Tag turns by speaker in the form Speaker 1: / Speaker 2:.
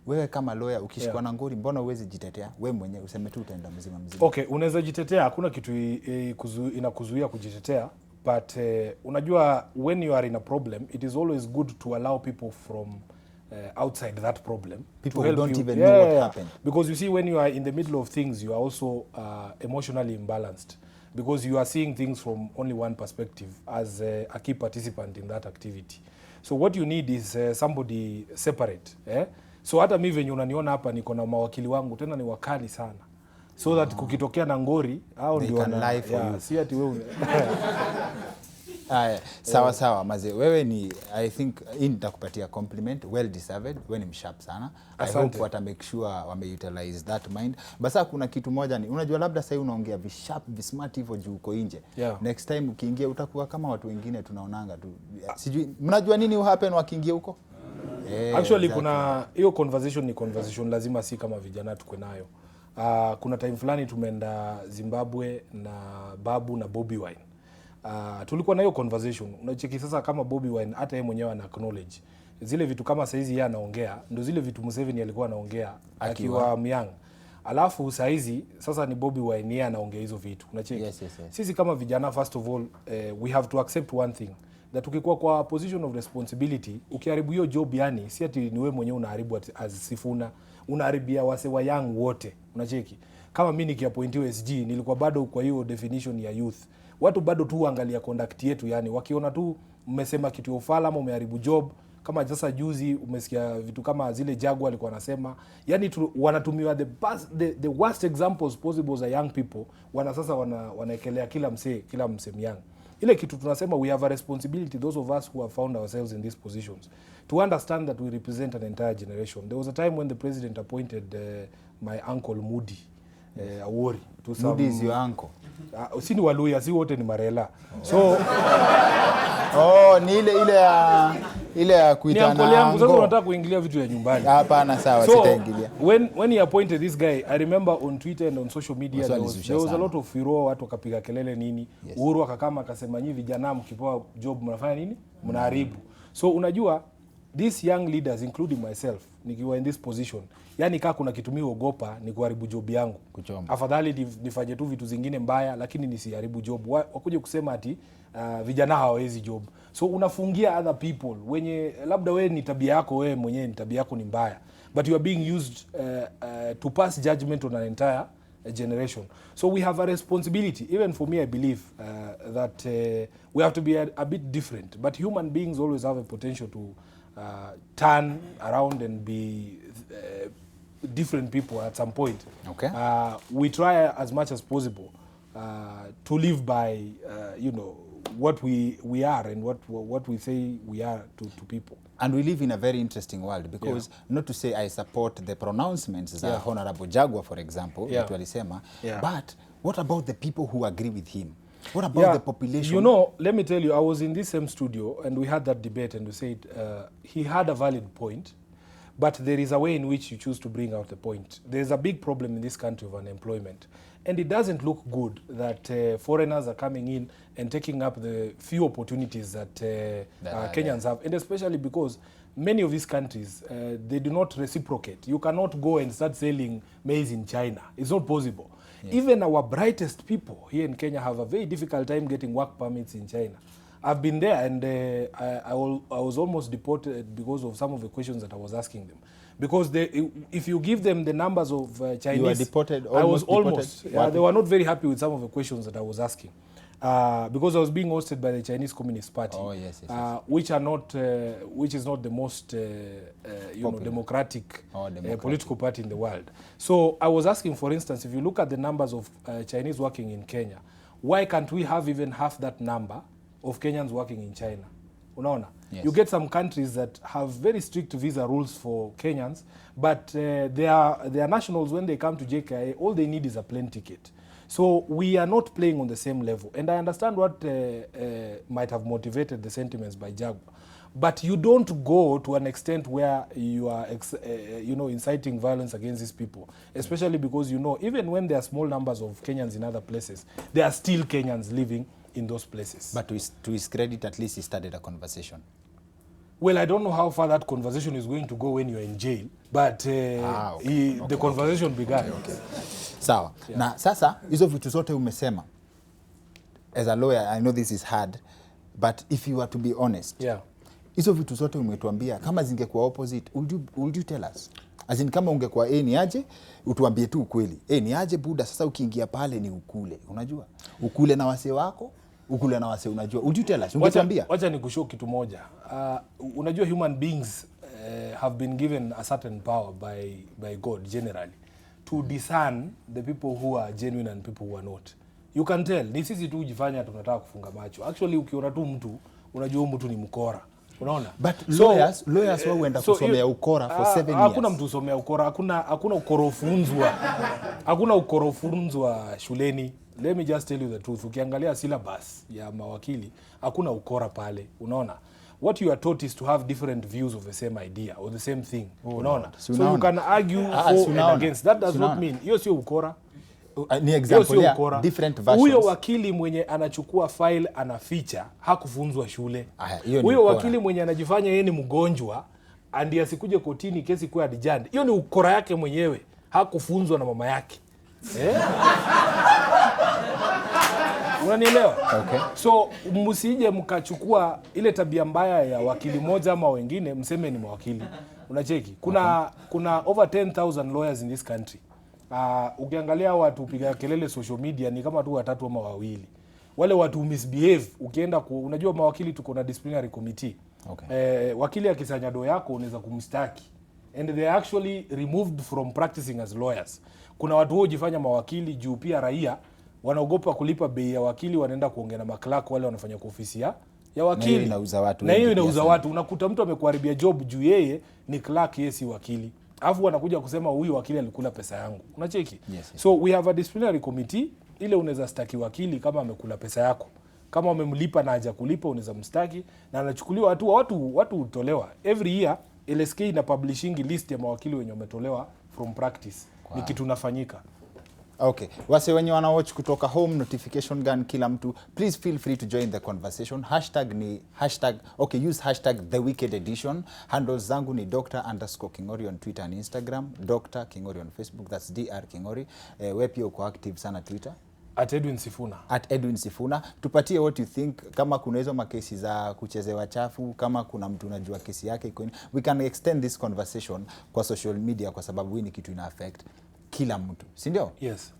Speaker 1: wewe kama lawyer ukishikwa na ngori, mbona uwezi jitetea? Wewe mwenyewe useme tu utaenda mzima.
Speaker 2: Okay, unaweza jitetea, hakuna kitu inakuzuia kujitetea, but unajua when you are in a problem, it is always good to allow people from outside that problem.
Speaker 1: People who don't even know what happened.
Speaker 2: Because you see, when you are in the middle of things, you are also emotionally imbalanced. Because you are seeing things from only one perspective as a key participant in that activity. So what you need is somebody separate. So hata mimi venye unaniona hapa niko na mawakili wangu tena ni wakali sana. So that kukitokea na ngori au ndio si ati wewe.
Speaker 1: Sawa mazee, wewe ni, I think hii nitakupatia compliment, well deserved. Wewe ni msharp sana. I hope wata make sure wameutilize that mind. Basa kuna kitu moja ni, unajua labda sasa unaongea visharp vismart hivyo juu uko nje. Next time ukiingia utakuwa kama watu wengine tunaonanga tu. Sijui mnajua nini will happen wakiingia huko?
Speaker 2: Actually exactly. Kuna hiyo conversation ni conversation lazima si kama vijana tukwe nayo. Kuna time fulani tumeenda Zimbabwe na Babu na Bobby Wine. Tulikuwa na hiyo conversation. Unacheki sasa kama Bobby Wine hata yeye mwenyewe ana acknowledge zile vitu kama saizi yeye anaongea ndio zile vitu Museveni alikuwa anaongea akiwa myang. Alafu saizi sasa ni Bobby Wine yeye anaongea hizo vitu. Unacheki? Sisi kama vijana, first of all, we have to accept one thing, that ukikuwa kwa position of responsibility, ukiharibu hiyo job, yani si ati ni wewe mwenyewe unaharibu as Sifuna, unaharibia wase wa young wote. Unacheki? Kama mimi nikiappointiwa SG nilikuwa bado kwa hiyo definition ya youth. Watu bado tu angalia conduct yetu, yani wakiona tu mmesema kitu ufala ama umeharibu job. Kama sasa juzi umesikia vitu kama zile Jaguar alikuwa anasema, yani wanatumiwa the worst examples possible za young people, sasa wanaekelea kila msee young. Ile kitu tunasema, we have a responsibility, those of us who have found ourselves in these positions, to understand that we represent an entire generation. There was a time when the president appointed my uncle Moody Awori
Speaker 1: to some. Moody is your uncle?
Speaker 2: Si ni Waluya, si wote ni Marela. So
Speaker 1: ni ile ya kuitana.
Speaker 2: Ni uncle yangu, sasa unataka kuingilia vitu ya nyumbani.
Speaker 1: Hapana, sawa, sitaingilia.
Speaker 2: When he appointed this guy, I remember on Twitter and on social media there was a lot of furore, watu wakapiga kelele nini. Uhuru akakama akasema nyinyi vijana mkipewa job mnafanya nini? Mnaharibu. So unajua these young leaders, including myself, nikiwa in this position, yani kama kuna kitu mimi ogopa ni kuharibu job yangu. Afadhali nifanye tu vitu zingine mbaya lakini nisiharibu job. Wakuje kusema ati vijana hawawezi job. So unafungia other people wenye labda wewe ni tabia yako, wewe mwenyewe ni tabia yako ni mbaya, but you are being used to pass judgment on an entire generation. So we have a responsibility. Even for me, I believe that we have to be a bit different, but human beings always have a potential to turn around and be different people at some point.
Speaker 1: Okay.
Speaker 2: We try as much as possible to live by what we are and what we say we are to people.
Speaker 1: And we live in a very interesting world because not to say I support the pronouncements za Honorable Jaguar, for example, that walisema, but what about the people who agree with him? What about the population?
Speaker 2: You know, let me tell you, I was in this same studio and we had that debate and we said he had a valid point, but there is a way in which you choose to bring out the point. There is a big problem in this country of unemployment. And it doesn't look good that foreigners are coming in and taking up the few opportunities that Kenyans have. And especially because many of these countries, they do not reciprocate. You cannot go and start selling maize in China. It's not possible. Yes. Even our brightest people here in Kenya have a very difficult time getting work permits in China. I've been there and I was almost deported because of some of the questions that I was asking them. Because if you give them the numbers of Chinese,
Speaker 1: you were deported,
Speaker 2: I was almost. They were not very happy with some of the questions that I was asking. Because I was being hosted by the Chinese Communist Party, which is not the most democratic political party in the world. So I was asking, for instance, if you look at the numbers of Chinese working in Kenya, why can't we have even half that number of Kenyans working in China? Unaona? Yes. You get some countries that have very strict visa rules for Kenyans, but their nationals, when they come to JKIA, all they need is a plane ticket. So we are not playing on the same level. And I understand what might have motivated the sentiments by Jaguar. But you don't go to an extent where you are inciting violence against these people. Especially because, even when there are small numbers of Kenyans in other places, there are still Kenyans living in those places.
Speaker 1: But to his credit, at least he started a conversation.
Speaker 2: Well, I don't know how far that conversation is going to go when you're in jail, but the conversation began.
Speaker 1: Okay. Sawa. Yeah. Na sasa hizo vitu zote umesema, as a lawyer I know this is hard, but if you are to be honest, hizo vitu zote umetuambia kama zingekuwa opposite, would you tell us? As in kama ungekuwa ni aje, utuambie tu ukweli. Ni aje buda, sasa ukiingia pale ni ukule. Unajua? Ukule na wase wako, ukule na wase unajua. Would you tell us? Ungetuambia?
Speaker 2: Wacha nikushow kitu moja. Unajua human beings have been given a certain power by God generally to discern the people who are genuine and people who are not. You can tell. Ni sisi tu ujifanya tunataka kufunga macho. Actually ukiona tu mtu, unajua mtu ni mkora. Unaona?
Speaker 1: But lawyers wao huenda kusomea ukora for 7 years.
Speaker 2: Hakuna mtu usomea ukora, hakuna ukorofunzwa. Hakuna ukorofunzwa shuleni. Let me just tell you the truth. Ukiangalia syllabus ya mawakili, hakuna ukora pale. Unaona? What you are taught is to have different views of the same idea or the same thing. Unaona? So you can argue for and against. That does not mean hiyo sio ukora.
Speaker 1: Ni example ya different versions.
Speaker 2: Huyo wakili mwenye anachukua file anaficha hakufunzwa shule. Huyo wakili mwenye anajifanya yeye ni mgonjwa andi asikuje kotini kesi kwa adjourned. Hiyo ni ukora yake mwenyewe. Hakufunzwa na mama yake. Unanielewa?
Speaker 1: Okay.
Speaker 2: So msije mkachukua ile tabia mbaya ya wakili moja ama wengine mseme ni mawakili. Unacheki? Kuna over 10,000 lawyers in this country. Ukiangalia watu piga kelele social media ni kama tu watatu ama wawili. Wale watu misbehave, ukienda unajua mawakili tuko na disciplinary committee.
Speaker 1: Okay.
Speaker 2: Wakili akisanya do yako unaweza kumstaki. And they are actually removed from practicing as lawyers. Kuna watu wao jifanya mawakili juu pia raia wanaogopa kulipa bei ya wakili, wanaenda kuongea na maklako wale wanafanya kwa ofisi ya wakili. Na hiyo inauza watu. Unakuta mtu amekuharibia job juu yeye ni clerk, yeye si wakili. Alafu wanakuja kusema huyu wakili alikula pesa yangu. Unacheki?
Speaker 1: Yes.
Speaker 2: So we have a disciplinary committee, ile unaweza staki wakili kama amekula pesa yako. Kama umemlipa na haja kulipa unaweza mstaki na anachukuliwa watu hutolewa. Every year LSK ina publishing list ya mawakili wenye wametolewa from practice. Ni kitu nafanyika.
Speaker 1: Okay. Wase wenye wanawatch kutoka home, notification gun kila mtu, please feel free to join the conversation. Use hashtag The Wicked Edition. Handles zangu ni Dr_Kingori on Twitter and Instagram, Dr. Kingori on Facebook, that's Dr. Kingori. Wewe pia uko active sana Twitter.
Speaker 2: Edwin Sifuna.
Speaker 1: Edwin Sifuna. Tupatie what you think, kama kuna hizo makesi za kuchezewa chafu, kama kuna mtu unajua kesi yake iko. We can extend this conversation kwa social media kwa sababu hii ni kitu ina affect kila mtu, si ndio?
Speaker 2: Yes.